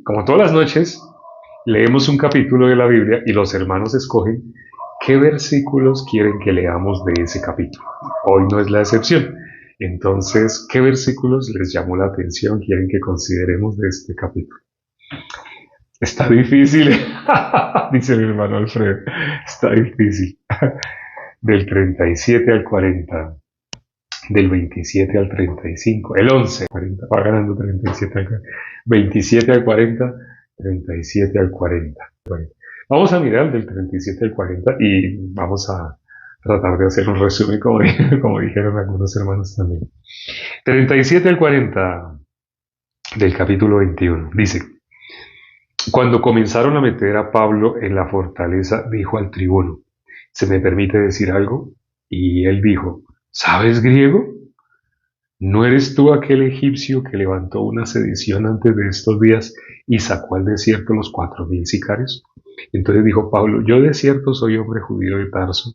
como todas las noches, leemos un capítulo de la Biblia y los hermanos escogen qué versículos quieren que leamos de ese capítulo. Hoy no es la excepción. Entonces, ¿qué versículos les llamó la atención? ¿Quieren que consideremos de este capítulo? Está difícil, dice mi hermano Alfredo. Está difícil. Del 37 al 40, del 27 al 35, el 11, 40, va ganando 37 al 40, 27 al 40, 37 al 40. Bueno, vamos a mirar del 37 al 40 y vamos a tratar de hacer un resumen como dijeron algunos hermanos también. 37 al 40 del capítulo 21 dice: cuando comenzaron a meter a Pablo en la fortaleza, dijo al tribuno: ¿se me permite decir algo? Y él dijo: ¿sabes griego? ¿No eres tú aquel egipcio que levantó una sedición antes de estos días y sacó al desierto los 4000 sicarios? Entonces dijo Pablo: yo de cierto soy hombre judío de Tarso,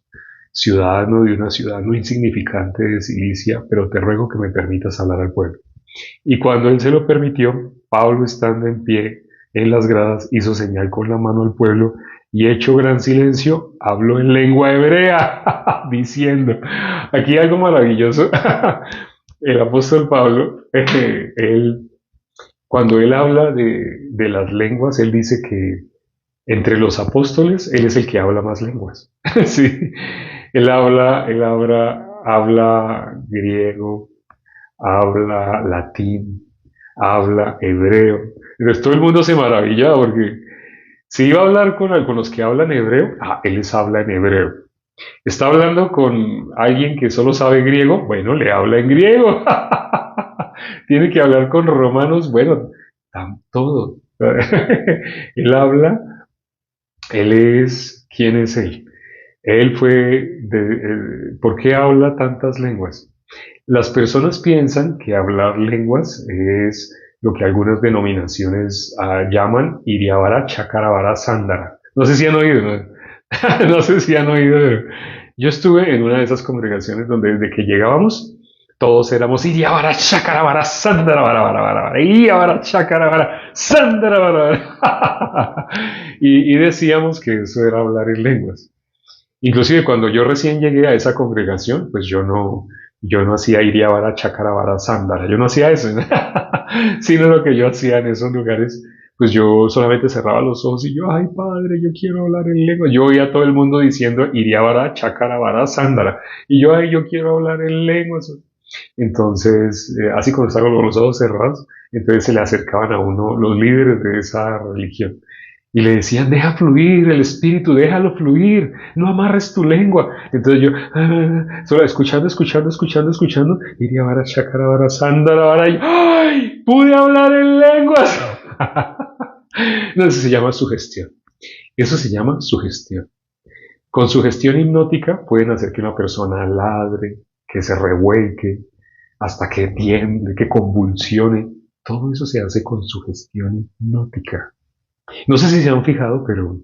ciudadano de una ciudad no insignificante de Cilicia, pero te ruego que me permitas hablar al pueblo. Y cuando él se lo permitió, Pablo, estando en pie en las gradas, hizo señal con la mano al pueblo y, hecho gran silencio, habló en lengua hebrea, diciendo, aquí hay algo maravilloso. El apóstol Pablo, cuando él habla de las lenguas, él dice que entre los apóstoles, él es el que habla más lenguas. Sí, habla griego, habla latín, habla hebreo. Entonces todo el mundo se maravilla porque si iba a hablar con los que hablan hebreo, él les habla en hebreo. Está hablando con alguien que solo sabe griego, bueno, le habla en griego. Tiene que hablar con romanos, bueno, todo. ¿Quién es él? ¿Por qué habla tantas lenguas? Las personas piensan que hablar lenguas es lo que algunas denominaciones llaman Iriabara, Chacarabara, Sándara. No sé si han oído, ¿no? No sé si han oído. Yo estuve en una de esas congregaciones donde desde que llegábamos todos éramos Iriabara, Chacarabara, Sándara, bara, Iriabara, Chacarabara, Sándara, bara. Y decíamos que eso era hablar en lenguas. Inclusive cuando yo recién llegué a esa congregación, pues yo no hacía Iriabara, Chacarabara, Sándara, yo no hacía eso, sino lo que yo hacía en esos lugares, pues yo solamente cerraba los ojos y yo, ay padre, yo quiero hablar en lengua. Yo oía a todo el mundo diciendo Iriabara, Chacarabara, Sándara, y yo, ay, yo quiero hablar en lenguas. Entonces, así cuando estaba con los ojos cerrados, entonces se le acercaban a uno los líderes de esa religión y le decían, deja fluir el espíritu, déjalo fluir, no amarres tu lengua. Entonces yo, solo escuchando, iría vara, chacara, vara, sándara, vara, y ¡ay! ¡Pude hablar en lenguas! No, eso se llama sugestión. Eso se llama sugestión. Con sugestión hipnótica pueden hacer que una persona ladre, que se revuelque, hasta que tiemble, que convulsione. Todo eso se hace con sugestión hipnótica. No sé si se han fijado, pero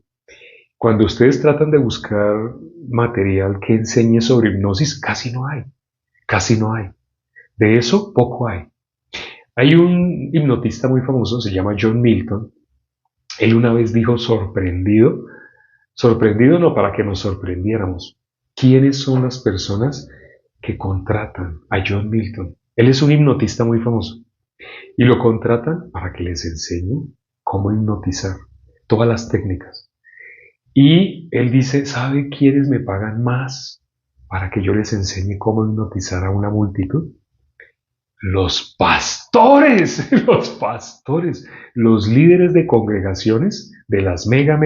cuando ustedes tratan de buscar material que enseñe sobre hipnosis, casi no hay. Casi no hay. De eso, poco hay. Hay un hipnotista muy famoso, se llama John Milton. Él una vez dijo sorprendido no para que nos sorprendiéramos. ¿Quiénes son las personas que contratan a John Milton? Él es un hipnotista muy famoso. Y lo contratan para que les enseñe cómo hipnotizar, todas las técnicas. Y él dice, ¿sabe quiénes me pagan más para que yo les enseñe cómo hipnotizar a una multitud? Los pastores, los líderes de congregaciones, de las mega.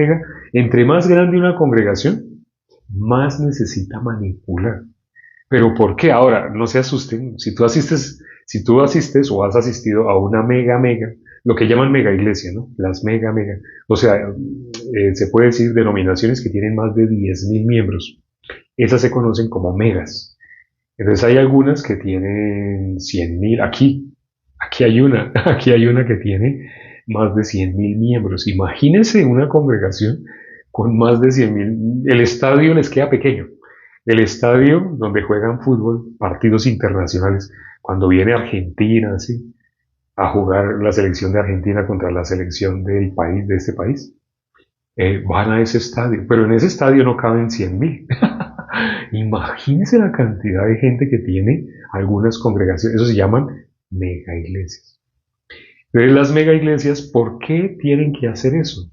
Entre más grande una congregación, más necesita manipular. ¿Pero por qué? Ahora, no se asusten, si tú asistes o has asistido a una mega, lo que llaman mega iglesia, ¿no? Las mega. O sea, se puede decir denominaciones que tienen más de 10.000 miembros. Esas se conocen como megas. Entonces hay algunas que tienen 100.000. Aquí hay una que tiene más de 100.000 miembros. Imagínense una congregación con más de 100.000. El estadio les queda pequeño. El estadio donde juegan fútbol, partidos internacionales, cuando viene Argentina, así, a jugar la selección de Argentina contra la selección del país, de este país. Van a ese estadio, pero en ese estadio no caben 100.000. Imagínense la cantidad de gente que tiene algunas congregaciones, eso se llaman mega iglesias. Entonces las mega iglesias, ¿por qué tienen que hacer eso?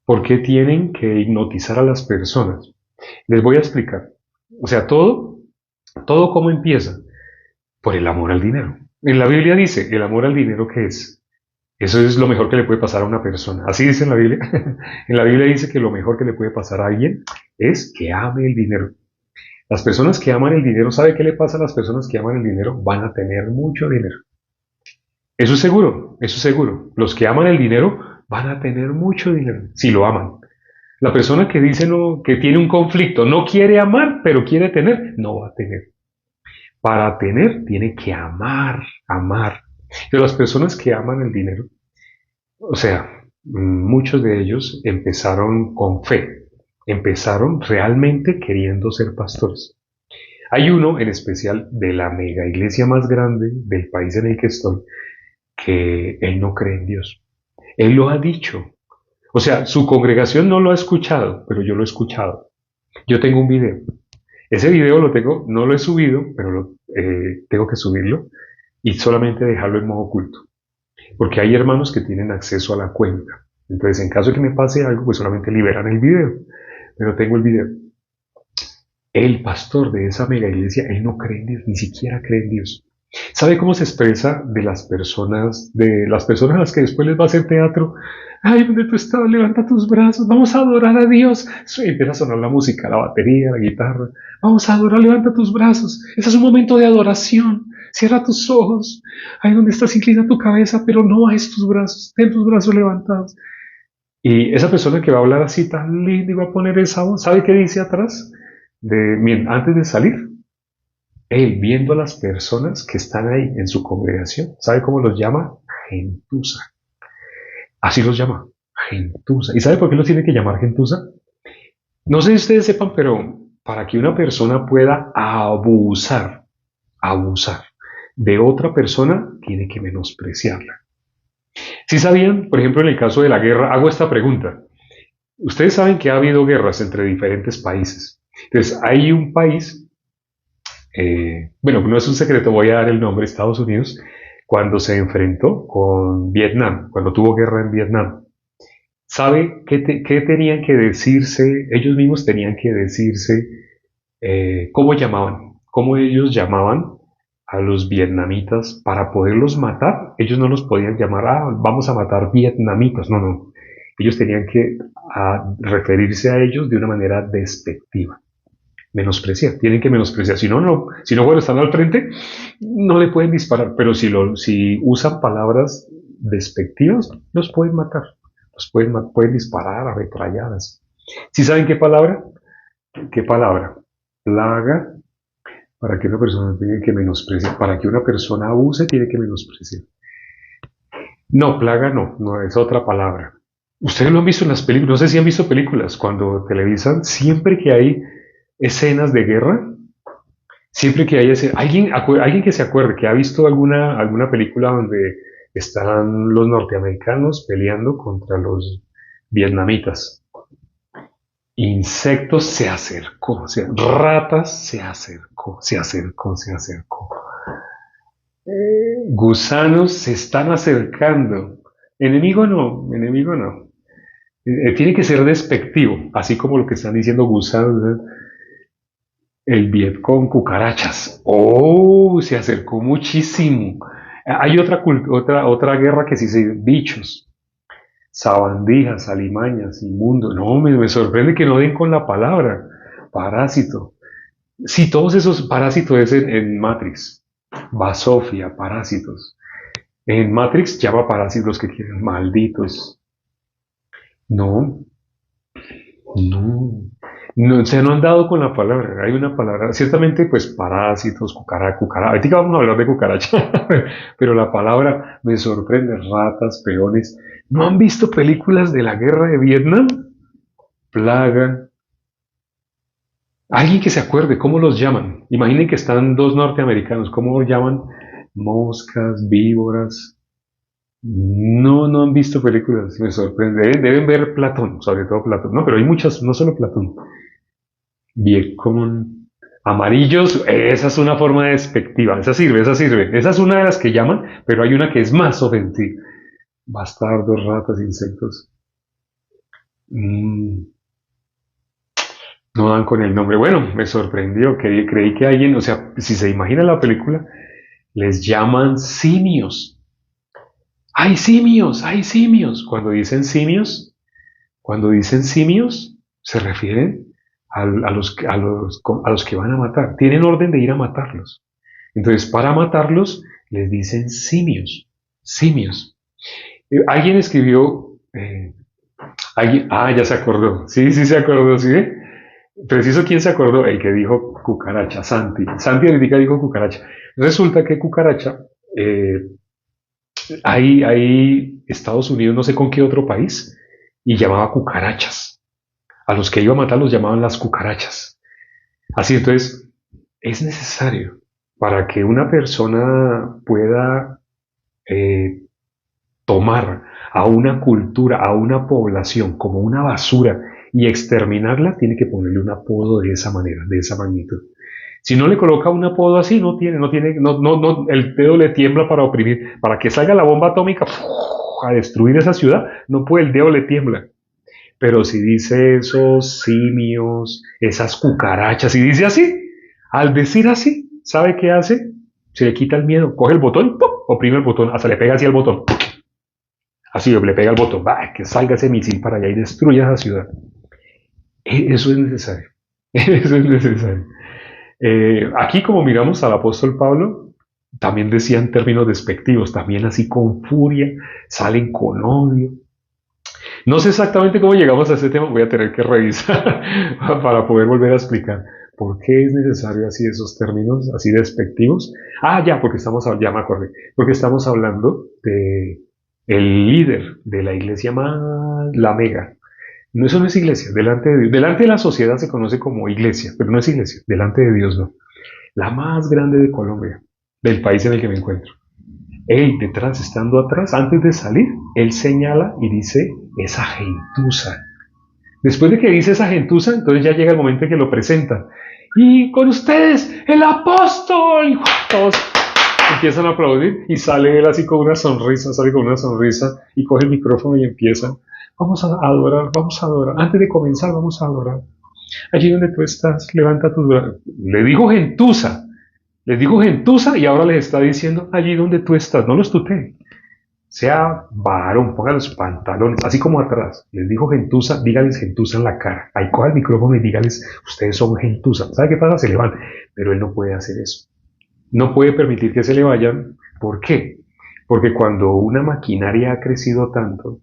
¿Por qué tienen que hipnotizar a las personas? Les voy a explicar. O sea, todo cómo empieza, por el amor al dinero. En la Biblia dice, el amor al dinero, ¿qué es? Eso es lo mejor que le puede pasar a una persona. Así dice en la Biblia. En la Biblia dice que lo mejor que le puede pasar a alguien es que ame el dinero. Las personas que aman el dinero, ¿sabe qué le pasa a las personas que aman el dinero? Van a tener mucho dinero. Eso es seguro, eso es seguro. Los que aman el dinero van a tener mucho dinero, si lo aman. La persona que dice no, que tiene un conflicto, no quiere amar, pero quiere tener, no va a tener. Para tener, tiene que amar, amar. De las personas que aman el dinero, o sea, muchos de ellos empezaron con fe, empezaron realmente queriendo ser pastores. Hay uno en especial de la mega iglesia más grande del país en el que estoy, que él no cree en Dios. Él lo ha dicho. O sea, su congregación no lo ha escuchado, pero yo lo he escuchado. Yo tengo un video. Ese video lo tengo, no lo he subido, pero tengo que subirlo y solamente dejarlo en modo oculto. Porque hay hermanos que tienen acceso a la cuenta. Entonces, en caso de que me pase algo, pues solamente liberan el video. Pero tengo el video. El pastor de esa mega iglesia, él no cree en Dios, ni siquiera cree en Dios. ¿Sabe cómo se expresa de las personas a las que después les va a hacer teatro? Ay, donde tú estabas, levanta tus brazos, vamos a adorar a Dios. Y empieza a sonar la música, la batería, la guitarra. Vamos a adorar, levanta tus brazos. Ese es un momento de adoración. Cierra tus ojos. Ahí donde estás, inclina tu cabeza, pero no bajes tus brazos. Ten tus brazos levantados. Y esa persona que va a hablar así tan lindo y va a poner esa voz, ¿sabe qué dice atrás? Antes de salir, él viendo a las personas que están ahí en su congregación, ¿sabe cómo los llama? Gentuza. Así los llama, gentuza. ¿Y sabe por qué los tiene que llamar gentuza? No sé si ustedes sepan, pero para que una persona pueda abusar de otra persona, tiene que menospreciarla. Si sabían, por ejemplo, en el caso de la guerra, hago esta pregunta. Ustedes saben que ha habido guerras entre diferentes países. Entonces, hay un país, bueno, no es un secreto, voy a dar el nombre, Estados Unidos, cuando se enfrentó con Vietnam, cuando tuvo guerra en Vietnam. ¿Sabe qué tenían que decirse? Ellos mismos tenían que decirse cómo llamaban, cómo ellos llamaban a los vietnamitas para poderlos matar. Ellos no los podían llamar, vamos a matar vietnamitas, no, no. Ellos tenían que referirse a ellos de una manera despectiva, menospreciar, tienen que menospreciar. Si no, no, si no, cuando están al frente, no le pueden disparar, pero si usan palabras despectivas, los pueden matar, pueden disparar a metralladas. ¿Sí saben qué palabra? ¿Qué palabra? Plaga, para que una persona tiene que menospreciar, para que una persona abuse, tiene que menospreciar. No, plaga no, no es otra palabra. Ustedes lo han visto en las películas, no sé si han visto películas, cuando televisan, siempre que hay escenas de guerra, siempre que hay alguien que se acuerde, que ha visto alguna película donde están los norteamericanos peleando contra los vietnamitas. Insectos se acercó, o sea, ratas se acercó. Gusanos se están acercando. Enemigo no, enemigo no. Tiene que ser despectivo, así como lo que están diciendo gusanos, ¿verdad? El Vietcong, cucarachas. Oh, se acercó muchísimo. Hay otra guerra que sí se bichos, sabandijas, alimañas, inmundo. No, me sorprende que no den con la palabra parásito. Sí, todos esos parásitos es en Matrix. Basofia, parásitos. En Matrix llama parásitos que quieren malditos. No, no. No, se no han dado con la palabra, hay una palabra, ciertamente pues parásitos, cucaracha, ahorita vamos a hablar de cucaracha, pero la palabra me sorprende, ratas, peones. ¿No han visto películas de la guerra de Vietnam? Plaga. Alguien que se acuerde, ¿cómo los llaman? Imaginen que están dos norteamericanos, ¿cómo llaman? Moscas, víboras. No, no han visto películas, me sorprende. Deben ver Platón, sobre todo Platón. No, pero hay muchas, no solo Platón. Bien común. Amarillos, esa es una forma despectiva. Esa sirve, esa sirve. Esa es una de las que llaman, pero hay una que es más ofensiva. Bastardos, ratas, insectos. Mm, no dan con el nombre. Bueno, me sorprendió. Creí que alguien, o sea, si se imagina la película, les llaman simios. ¡Hay simios! ¡Hay simios! Cuando dicen simios, se refieren a los que van a matar. Tienen orden de ir a matarlos. Entonces, para matarlos, les dicen simios. Simios. Alguien escribió, ya se acordó. Sí, sí se acordó, ¿sí ve? Preciso quién se acordó, el que dijo cucaracha, Santi. Santi ahorita dijo cucaracha. Resulta que cucaracha, eh, hay Estados Unidos, no sé con qué otro país, y llamaba cucarachas. A los que iba a matar los llamaban las cucarachas. Así entonces, es necesario para que una persona pueda eh, tomar a una cultura, a una población como una basura y exterminarla, tiene que ponerle un apodo de esa manera, de esa magnitud. Si no le coloca un apodo así, no, el dedo le tiembla para oprimir, para que salga la bomba atómica a destruir esa ciudad, no puede, el dedo le tiembla. Pero si dice esos simios, esas cucarachas, y dice así, al decir así, ¿sabe qué hace? Se le quita el miedo, coge el botón y ¡pum! Oprime el botón, hasta le pega así al botón. Así le pega el botón, va, que salga ese misil para allá y destruya esa ciudad. Eso es necesario. Eso es necesario. Aquí, como miramos al apóstol Pablo, también decían términos despectivos, también así con furia, salen con odio. No sé exactamente cómo llegamos a este tema, voy a tener que revisar para poder volver a explicar por qué es necesario así esos términos así despectivos. Ya, ya me acordé, porque estamos hablando de el líder de la iglesia más, la mega. No, eso no es iglesia, delante de Dios. Delante de la sociedad se conoce como iglesia, pero no es iglesia, delante de Dios no. La más grande de Colombia, del país en el que me encuentro. Él detrás, estando atrás, antes de salir, él señala y dice, esa gentuza. Después de que dice esa gentuza, entonces ya llega el momento en que lo presenta. Y con ustedes, el apóstol. Y todos empiezan a aplaudir y sale él así con una sonrisa, sale con una sonrisa y coge el micrófono y empieza. Vamos a adorar, vamos a adorar. Antes de comenzar, vamos a adorar. Allí donde tú estás, levanta tus brazos. Le dijo gentuza. Les dijo gentuza y ahora les está diciendo allí donde tú estás, no los tutee. Sea varón, ponga los pantalones, así como atrás. Les dijo gentuza, dígales gentuza en la cara. Ahí coja el micrófono y dígales, ustedes son gentuza. ¿Sabe qué pasa? Se le van. Pero él no puede hacer eso. No puede permitir que se le vayan. ¿Por qué? Porque cuando una maquinaria ha crecido tanto,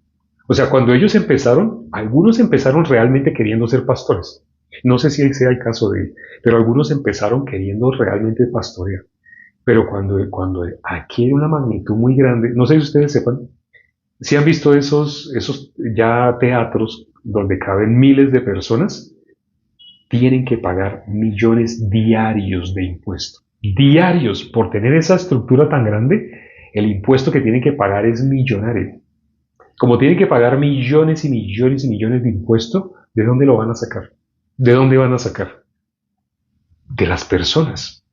o sea, cuando ellos empezaron, algunos empezaron realmente queriendo ser pastores. No sé si ese sea el caso de él, pero algunos empezaron queriendo realmente pastorear. Pero cuando adquiere una magnitud muy grande, no sé si ustedes sepan, si han visto esos ya teatros donde caben miles de personas, tienen que pagar millones diarios de impuestos. Diarios, por tener esa estructura tan grande, el impuesto que tienen que pagar es millonario. Como tienen que pagar millones y millones y millones de impuestos, ¿de dónde lo van a sacar? ¿De dónde van a sacar? De las personas.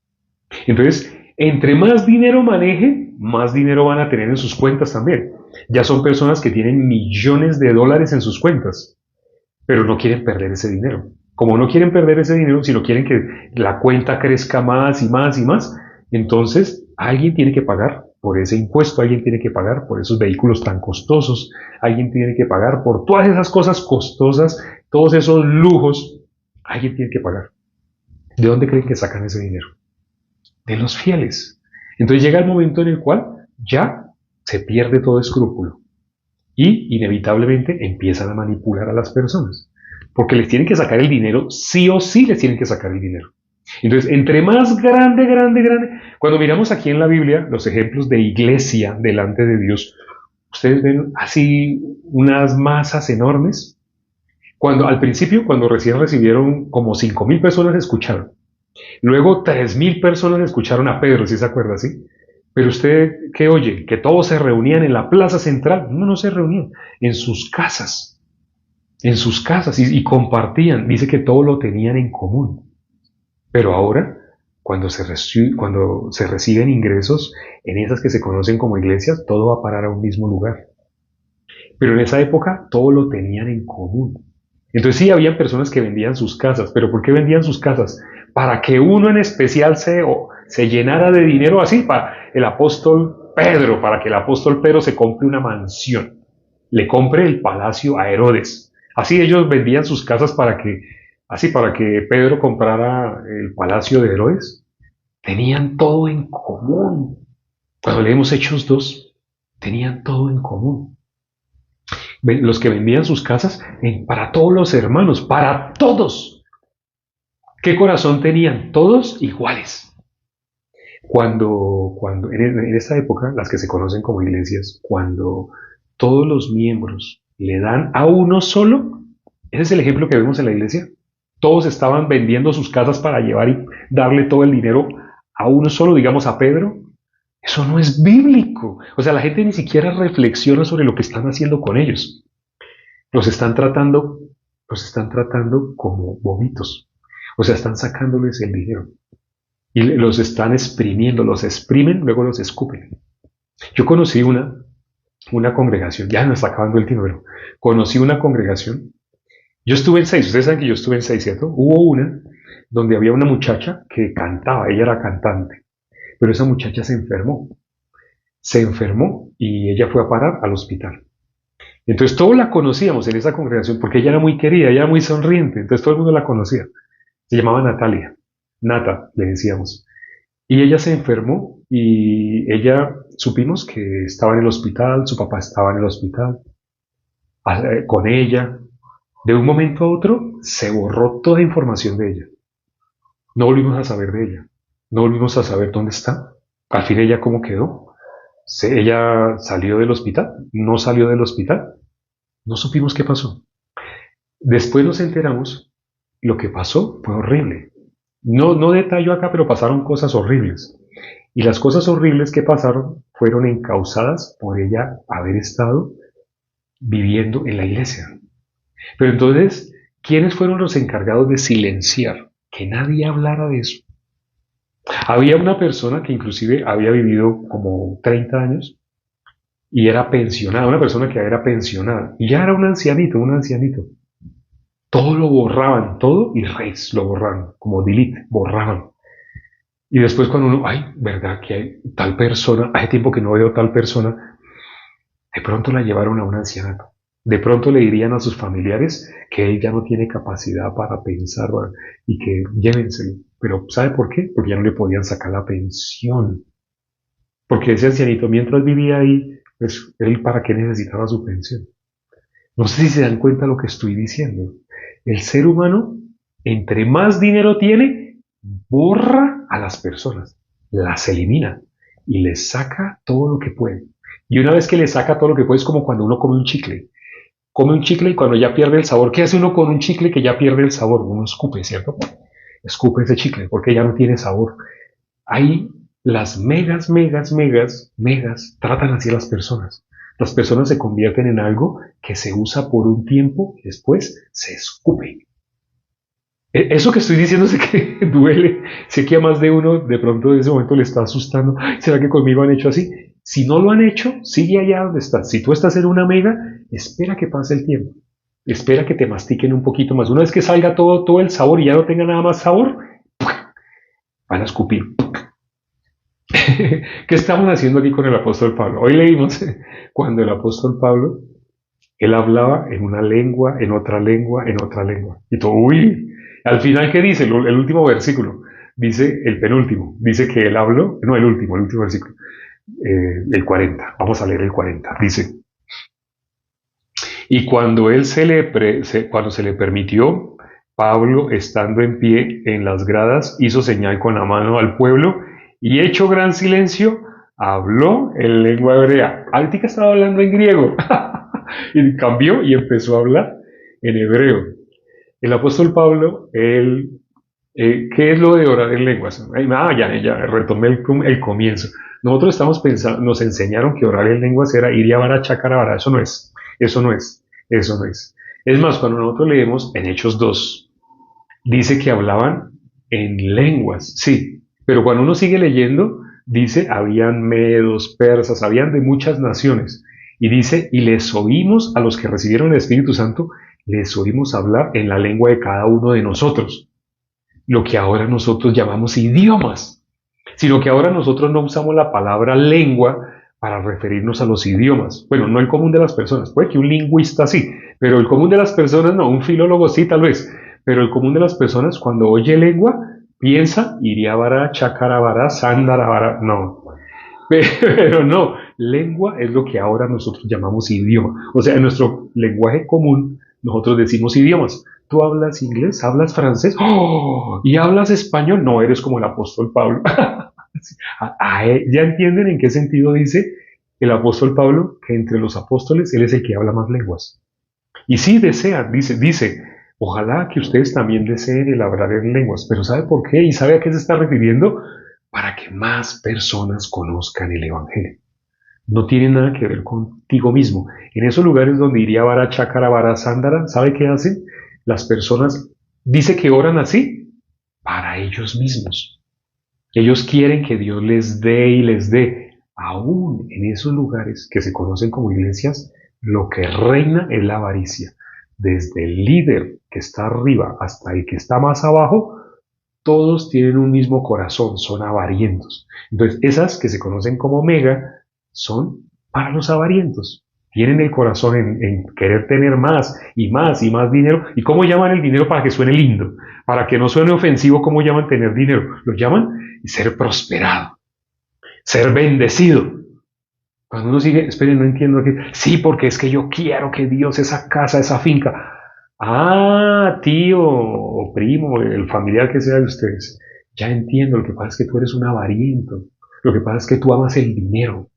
Entonces, entre más dinero maneje, más dinero van a tener en sus cuentas también. Ya son personas que tienen millones de dólares en sus cuentas, pero no quieren perder ese dinero. Como no quieren perder ese dinero, sino quieren que la cuenta crezca más y más y más, entonces alguien tiene que pagar por ese impuesto, alguien tiene que pagar por esos vehículos tan costosos, alguien tiene que pagar por todas esas cosas costosas, todos esos lujos, alguien tiene que pagar. ¿De dónde creen que sacan ese dinero? De los fieles. Entonces llega el momento en el cual ya se pierde todo escrúpulo y inevitablemente empiezan a manipular a las personas, porque les tienen que sacar el dinero, sí o sí les tienen que sacar el dinero. Entonces, entre más grande, grande, grande, cuando miramos aquí en la Biblia los ejemplos de iglesia delante de Dios, ustedes ven así unas masas enormes. Al principio, cuando recién recibieron, como 5.000 personas escucharon. Luego 3.000 personas escucharon a Pedro, si se acuerda, ¿sí? Pero usted, ¿qué oye? Que todos se reunían en la plaza central. No, no se reunían, en sus casas, y compartían. Dice que todo lo tenían en común. Pero ahora, cuando se reciben ingresos en esas que se conocen como iglesias, todo va a parar a un mismo lugar. Pero en esa época todo lo tenían en común. Entonces sí, habían personas que vendían sus casas, pero ¿por qué vendían sus casas? Para que uno en especial se llenara de dinero así, para el apóstol Pedro, para que el apóstol Pedro se compre una mansión, le compre el palacio a Herodes. Así ellos vendían sus casas para que Pedro comprara el palacio de Herodes. Tenían todo en común. Cuando leemos Hechos 2, tenían todo en común. Los que vendían sus casas para todos los hermanos, para todos. ¿Qué corazón tenían? Todos iguales. En esta época, las que se conocen como iglesias, cuando todos los miembros le dan a uno solo, ese es el ejemplo que vemos en la iglesia. Todos estaban vendiendo sus casas para llevar y darle todo el dinero a uno solo, digamos a Pedro. Eso no es bíblico. O sea, la gente ni siquiera reflexiona sobre lo que están haciendo con ellos. Los están tratando, los están tratando como bobitos. O sea, están sacándoles el dinero. Y los están exprimiendo, los exprimen, luego los escupen. Yo conocí una congregación, ya me está acabando el tiempo, pero conocí una congregación. Yo estuve en 6, ustedes saben que yo estuve en 6, ¿cierto? Hubo una donde había una muchacha que cantaba, ella era cantante, pero esa muchacha se enfermó y ella fue a parar al hospital. Entonces todos la conocíamos en esa congregación porque ella era muy querida, ella era muy sonriente, entonces todo el mundo la conocía. Se llamaba Natalia, Nata, le decíamos. Y ella se enfermó y ella supimos que estaba en el hospital, su papá estaba en el hospital con ella. De un momento a otro se borró toda información de ella. No volvimos a saber de ella. No volvimos a saber dónde está. Al fin ella cómo quedó. Ella salió del hospital, no salió del hospital. No supimos qué pasó. Después nos enteramos, lo que pasó fue horrible. No detallo acá, pero pasaron cosas horribles. Y las cosas horribles que pasaron fueron encausadas por ella haber estado viviendo en la iglesia. Pero entonces, ¿quiénes fueron los encargados de silenciar? Que nadie hablara de eso. Había una persona que inclusive había vivido como 30 años y era pensionada, una persona que era pensionada. Y ya era un ancianito, un ancianito. Todo lo borraban, todo y res lo borraban, como delete, borraban. Y después cuando uno, ay, ¿verdad que hay tal persona? Hace tiempo que no veo tal persona. De pronto la llevaron a un ancianato. De pronto le dirían a sus familiares que él ya no tiene capacidad para pensar y que llévenselo. Pero ¿sabe por qué? Porque ya no le podían sacar la pensión. Porque ese ancianito mientras vivía ahí, pues él para qué necesitaba su pensión. No sé si se dan cuenta de lo que estoy diciendo. El ser humano, entre más dinero tiene, borra a las personas, las elimina y les saca todo lo que puede. Y una vez que le saca todo lo que puede es como cuando uno come un chicle. Come un chicle y cuando ya pierde el sabor, ¿qué hace uno con un chicle que ya pierde el sabor? Uno escupe, ¿cierto? Escupe ese chicle porque ya no tiene sabor. Ahí las megas tratan así a las personas. Las personas se convierten en algo que se usa por un tiempo y después se escupe. Eso que estoy diciendo sé que duele, sé que a más de uno de pronto en ese momento le está asustando. ¿Será que conmigo han hecho así? Si no lo han hecho, sigue allá donde estás. Si tú estás en una mega, espera que pase el tiempo. Espera que te mastiquen un poquito más. Una vez que salga todo el sabor y ya no tenga nada más sabor, van a escupir. ¿Qué estamos haciendo aquí con el apóstol Pablo? Hoy leímos cuando el apóstol Pablo, él hablaba en una lengua, en otra lengua, en otra lengua. Y todo, uy, al final, ¿qué dice? El último versículo, dice el penúltimo, dice que él habló, no, el último versículo, el 40, vamos a leer el 40, dice, y cuando cuando se le permitió, Pablo, estando en pie en las gradas, hizo señal con la mano al pueblo y hecho gran silencio, habló en lengua hebrea. Ahorita estaba hablando en griego y cambió y empezó a hablar en hebreo. El apóstol Pablo, ¿qué es lo de orar en lenguas? Ya retomé el comienzo. Nosotros estamos pensando, nos enseñaron que orar en lenguas era Iriabara, Chacarabara. Eso no es, eso no es, eso no es. Es más, cuando nosotros leemos en Hechos 2 dice que hablaban en lenguas, sí, pero cuando uno sigue leyendo, dice, habían medos, persas, habían de muchas naciones. Y dice, y les oímos a los que recibieron el Espíritu Santo, les oímos hablar en la lengua de cada uno de nosotros, lo que ahora nosotros llamamos idiomas, sino que ahora nosotros no usamos la palabra lengua para referirnos a los idiomas. Bueno, no el común de las personas, puede que un lingüista sí, pero el común de las personas no, un filólogo sí tal vez, pero el común de las personas cuando oye lengua piensa iriabara, chacarabara, sandarabara, no. Pero no, lengua es lo que ahora nosotros llamamos idioma. O sea, en nuestro lenguaje común nosotros decimos idiomas. ¿Tú hablas inglés? ¿Hablas francés? ¡Oh! ¿Y hablas español? No, eres como el apóstol Pablo. ¿Ya entienden en qué sentido dice el apóstol Pablo que entre los apóstoles él es el que habla más lenguas? Y sí desean, dice, ojalá que ustedes también deseen el hablar en lenguas, pero ¿sabe por qué? ¿Y sabe a qué se está refiriendo? Para que más personas conozcan el Evangelio. No tiene nada que ver contigo mismo. En esos lugares donde iría Vara, Chácara, Vara, Sándara, ¿sabe qué hacen? Las personas, dice que oran así, para ellos mismos. Ellos quieren que Dios les dé y les dé. Aún en esos lugares que se conocen como iglesias, lo que reina es la avaricia. Desde el líder que está arriba hasta el que está más abajo, todos tienen un mismo corazón, son avarientos. Entonces, esas que se conocen como mega son para los avarientos. Tienen el corazón en querer tener más y más y más dinero. ¿Y cómo llaman el dinero para que suene lindo? Para que no suene ofensivo, ¿cómo llaman tener dinero? Lo llaman ser prosperado, ser bendecido. Cuando uno sigue, esperen, no entiendo aquí. Sí, porque es que yo quiero que Dios, esa casa, esa finca. Ah, tío o primo, el familiar que sea de ustedes. Ya entiendo, lo que pasa es que tú eres un avariento. Lo que pasa es que tú amas el dinero.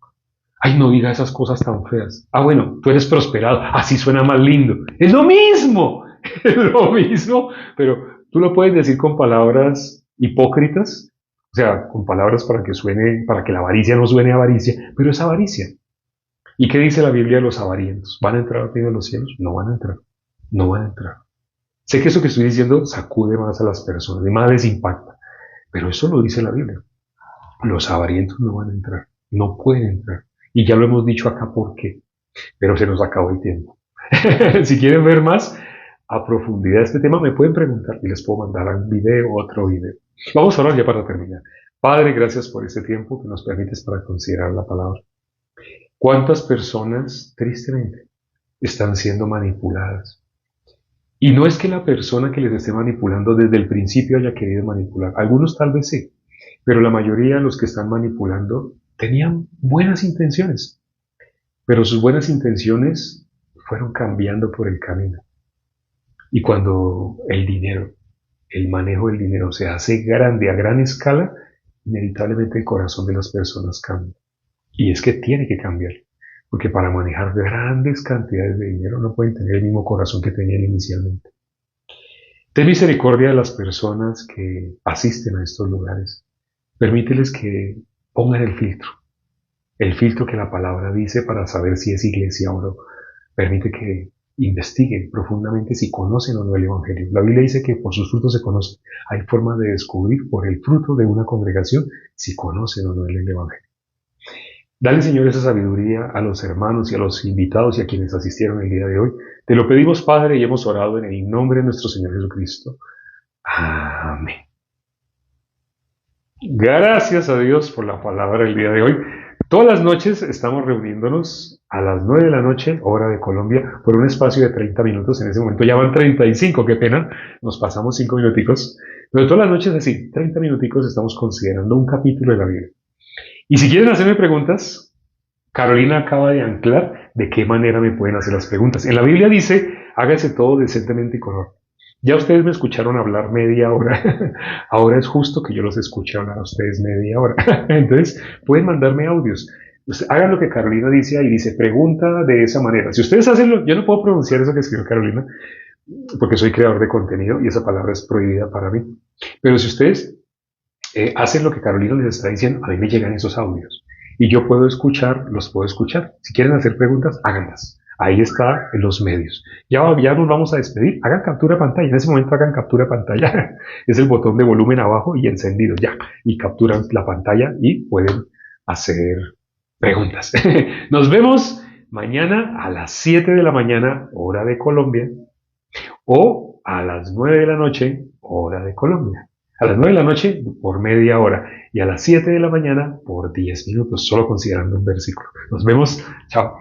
Ay, no diga esas cosas tan feas. Ah, bueno, tú eres prosperado. Así suena más lindo. Es lo mismo. Es lo mismo. Pero tú lo puedes decir con palabras hipócritas. O sea, con palabras para que suene, para que la avaricia no suene a avaricia. Pero es avaricia. ¿Y qué dice la Biblia de los avarientos? ¿Van a entrar al reino de los cielos? No van a entrar. No van a entrar. Sé que eso que estoy diciendo sacude más a las personas y más les impacta. Pero eso lo dice la Biblia. Los avarientos no van a entrar. No pueden entrar. Y ya lo hemos dicho acá por qué. Pero se nos acabó el tiempo. Si quieren ver más a profundidad este tema, me pueden preguntar y les puedo mandar un video o otro video. Vamos a orar ya para terminar. Padre, gracias por este tiempo que nos permites para considerar la palabra. ¿Cuántas personas, tristemente, están siendo manipuladas? Y no es que la persona que les esté manipulando desde el principio haya querido manipular. Algunos tal vez sí, pero la mayoría de los que están manipulando tenían buenas intenciones, pero sus buenas intenciones fueron cambiando por el camino. Y cuando el dinero, el manejo del dinero se hace grande a gran escala, inevitablemente el corazón de las personas cambia. Y es que tiene que cambiar, porque para manejar grandes cantidades de dinero no pueden tener el mismo corazón que tenían inicialmente. Ten misericordia de las personas que asisten a estos lugares. Permíteles que pongan el filtro que la palabra dice para saber si es iglesia o no. Permite que investiguen profundamente si conocen o no el Evangelio. La Biblia dice que por sus frutos se conoce. Hay forma de descubrir por el fruto de una congregación si conocen o no el Evangelio. Dale, Señor, esa sabiduría a los hermanos y a los invitados y a quienes asistieron el día de hoy. Te lo pedimos, Padre, y hemos orado en el nombre de nuestro Señor Jesucristo. Amén. Gracias a Dios por la palabra del día de hoy. Todas las noches estamos reuniéndonos a las 9 de la noche, hora de Colombia, por un espacio de 30 minutos. En ese momento ya van 35, qué pena, nos pasamos 5 minuticos. Pero todas las noches así, 30 minuticos estamos considerando un capítulo de la Biblia. Y si quieren hacerme preguntas, Carolina acaba de anclar de qué manera me pueden hacer las preguntas. En la Biblia dice, hágase todo decentemente y con orden. Ya ustedes me escucharon hablar media hora. Ahora es justo que yo los escuche hablar a ustedes media hora. Entonces, pueden mandarme audios. Hagan lo que Carolina dice ahí. Dice, pregunta de esa manera. Si ustedes hacen yo no puedo pronunciar eso que escribió Carolina, porque soy creador de contenido y esa palabra es prohibida para mí. Pero si ustedes hacen lo que Carolina les está diciendo, a mí me llegan esos audios. y yo puedo escuchar, los puedo escuchar. Si quieren hacer preguntas, háganlas. Ahí está en los medios. Ya nos vamos a despedir. Hagan captura de pantalla. En ese momento hagan captura de pantalla. Es el botón de volumen abajo y encendido. Ya. Y capturan la pantalla y pueden hacer preguntas. Nos vemos mañana a las 7 de la mañana, hora de Colombia, o a las 9 de la noche, hora de Colombia. A las 9 de la noche por media hora y a las 7 de la mañana por 10 minutos, solo considerando un versículo. Nos vemos. Chao.